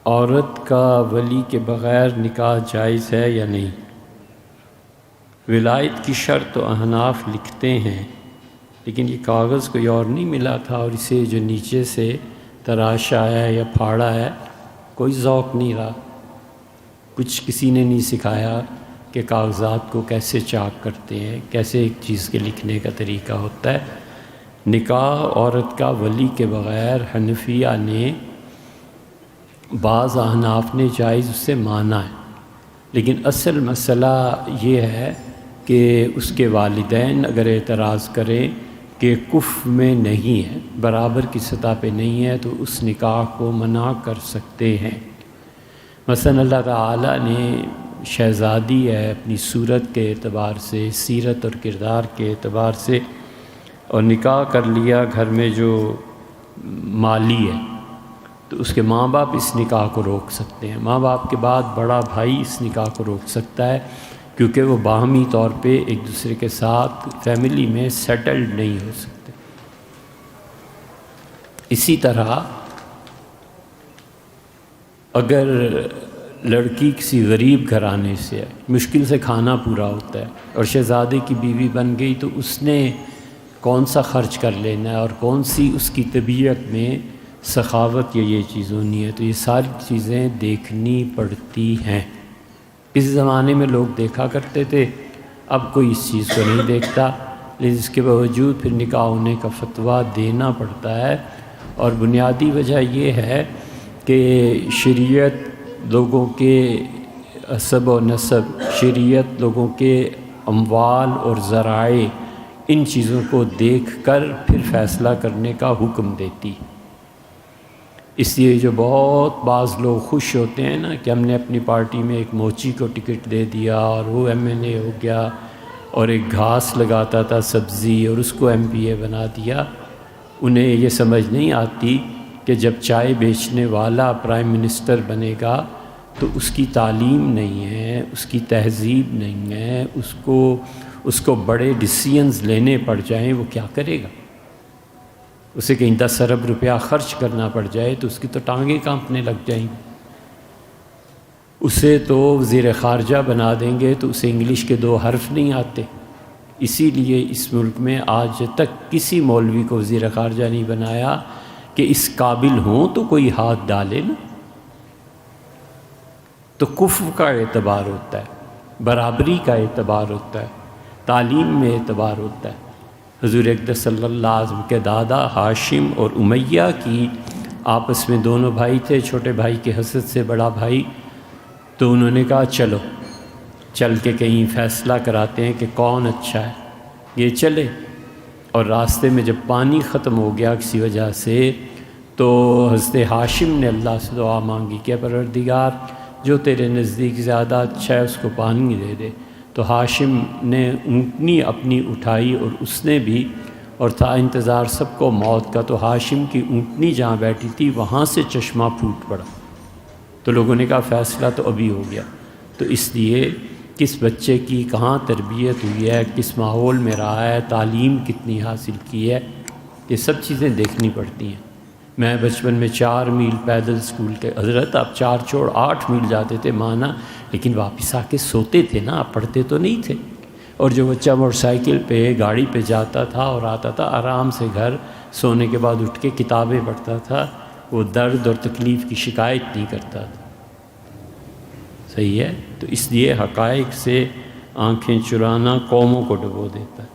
عورت کا ولی کے بغیر نکاح جائز ہے یا نہیں؟ ولایت کی شرط تو احناف لکھتے ہیں، لیکن یہ کاغذ کوئی اور نہیں ملا تھا، اور اسے جو نیچے سے تراشا ہے یا پھاڑا ہے، کوئی ذوق نہیں رہا، کچھ کسی نے نہیں سکھایا کہ کاغذات کو کیسے چاک کرتے ہیں، کیسے ایک چیز کے لکھنے کا طریقہ ہوتا ہے۔ نکاح عورت کا ولی کے بغیر حنفیہ نے، بعض احناف نے جائز اسے مانا ہے، لیکن اصل مسئلہ یہ ہے کہ اس کے والدین اگر اعتراض کریں کہ کفر میں نہیں ہے، برابر کی سطح پہ نہیں ہے، تو اس نکاح کو منع کر سکتے ہیں۔ مثلا اللہ تعالیٰ نے شہزادی ہے اپنی صورت کے اعتبار سے، سیرت اور کردار کے اعتبار سے، اور نکاح کر لیا گھر میں جو مالی ہے، تو اس کے ماں باپ اس نکاح کو روک سکتے ہیں۔ ماں باپ کے بعد بڑا بھائی اس نکاح کو روک سکتا ہے، کیونکہ وہ باہمی طور پہ ایک دوسرے کے ساتھ فیملی میں سیٹلڈ نہیں ہو سکتے۔ اسی طرح اگر لڑکی کسی غریب گھرانے سے ہے، مشکل سے کھانا پورا ہوتا ہے، اور شہزادے کی بیوی بن گئی، تو اس نے کون سا خرچ کر لینا ہے، اور کون سی اس کی طبیعت میں سخاوت یا یہ چیز ہونی ہے، تو یہ ساری چیزیں دیکھنی پڑتی ہیں۔ اس زمانے میں لوگ دیکھا کرتے تھے، اب کوئی اس چیز کو نہیں دیکھتا، لیکن اس کے باوجود پھر نکاح ہونے کا فتویٰ دینا پڑتا ہے۔ اور بنیادی وجہ یہ ہے کہ شریعت لوگوں کے حسب و نسب، شریعت لوگوں کے اموال اور ذرائع، ان چیزوں کو دیکھ کر پھر فیصلہ کرنے کا حکم دیتی۔ اس لیے جو بہت بعض لوگ خوش ہوتے ہیں نا کہ ہم نے اپنی پارٹی میں ایک موچی کو ٹکٹ دے دیا اور وہ MLA ہو گیا، اور ایک گھاس لگاتا تھا سبزی اور اس کو MPA بنا دیا، انہیں یہ سمجھ نہیں آتی کہ جب چائے بیچنے والا پرائم منسٹر بنے گا تو اس کی تعلیم نہیں ہے، اس کی تہذیب نہیں ہے، اس کو بڑے ڈیسیژنز لینے پڑ جائیں، وہ کیا کرے گا؟ اسے کہیں 10 ارب روپیہ خرچ کرنا پڑ جائے تو اس کی تو ٹانگیں کانپنے لگ جائیں گی۔ اسے تو وزیر خارجہ بنا دیں گے تو اسے انگلش کے 2 حرف نہیں آتے، اسی لیے اس ملک میں آج تک کسی مولوی کو وزیر خارجہ نہیں بنایا کہ اس قابل ہوں تو کوئی ہاتھ ڈالے نا۔ تو کفر کا اعتبار ہوتا ہے، برابری کا اعتبار ہوتا ہے، تعلیم میں اعتبار ہوتا ہے۔ حضور اقدس صلی اللہ علیہ وسلم کے دادا ہاشم اور امیہ کی آپس میں دونوں بھائی تھے، چھوٹے بھائی کے حسد سے بڑا بھائی، تو انہوں نے کہا چلو چل کے کہیں فیصلہ کراتے ہیں کہ کون اچھا ہے۔ یہ چلے، اور راستے میں جب پانی ختم ہو گیا کسی وجہ سے، تو حضرت ہاشم نے اللہ سے دعا مانگی کہ پروردگار جو تیرے نزدیک زیادہ اچھا ہے اس کو پانی دے دے۔ تو ہاشم نے اونٹنی اپنی اٹھائی اور اس نے بھی، اور تھا انتظار سب کو موت کا، تو ہاشم کی اونٹنی جہاں بیٹھی تھی وہاں سے چشمہ پھوٹ پڑا۔ تو لوگوں نے کہا فیصلہ تو ابھی ہو گیا۔ تو اس لیے کس بچے کی کہاں تربیت ہوئی ہے، کس ماحول میں رہا ہے، تعلیم کتنی حاصل کی ہے، یہ سب چیزیں دیکھنی پڑتی ہیں۔ میں بچپن میں 4 میل پیدل اسکول کے، حضرت آپ 4 چھوڑ 8 میل جاتے تھے مانا، لیکن واپس آ کے سوتے تھے نا، آپ پڑھتے تو نہیں تھے۔ اور جو بچہ موٹر سائیکل پہ گاڑی پہ جاتا تھا اور آتا تھا آرام سے گھر، سونے کے بعد اٹھ کے کتابیں پڑھتا تھا، وہ درد اور تکلیف کی شکایت نہیں کرتا تھا۔ صحیح ہے؟ تو اس لیے حقائق سے آنکھیں چرانا قوموں کو ڈبو دیتا ہے۔